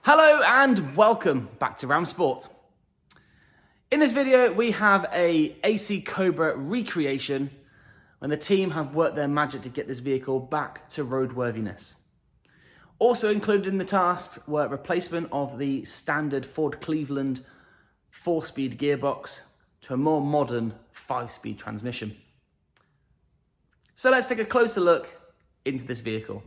Hello and welcome back to Ramsport. In this video we have a AC Cobra recreation when the team have worked their magic to get this vehicle back to roadworthiness. Also included in the tasks were replacement of the standard Ford Cleveland 4-speed gearbox to a more modern 5-speed transmission. So let's take a closer look into this vehicle.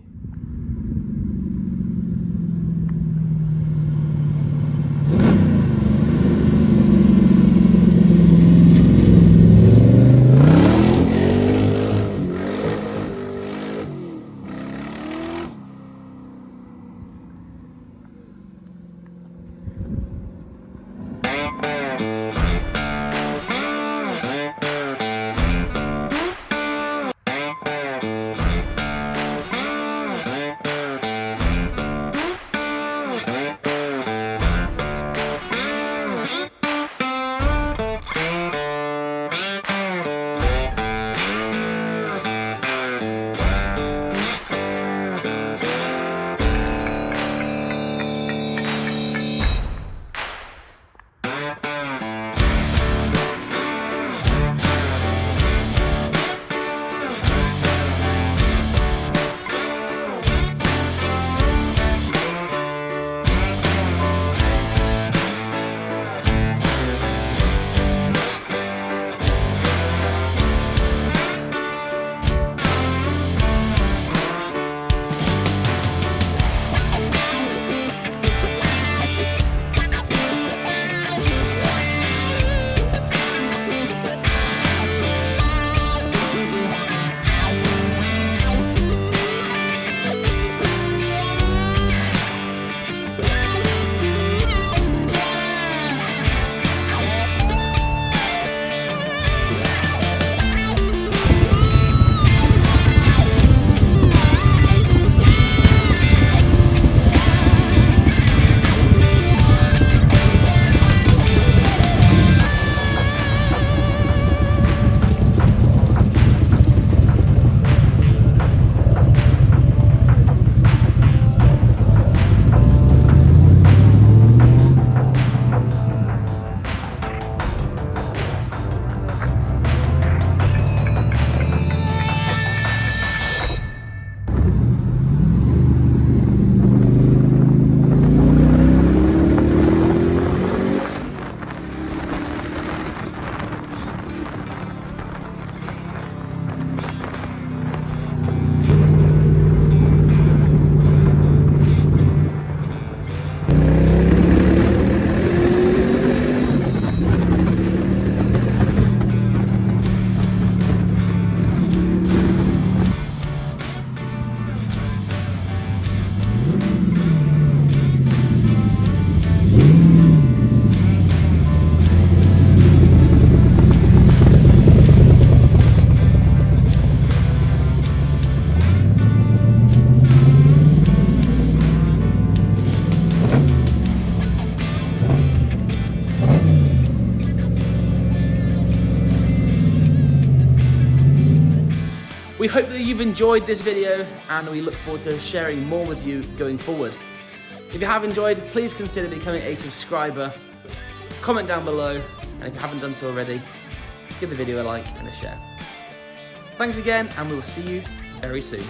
We hope that you've enjoyed this video and we look forward to sharing more with you going forward. If you have enjoyed, please consider becoming a subscriber, comment down below, and if you haven't done so already, give the video a like and a share. Thanks again, and we will see you very soon.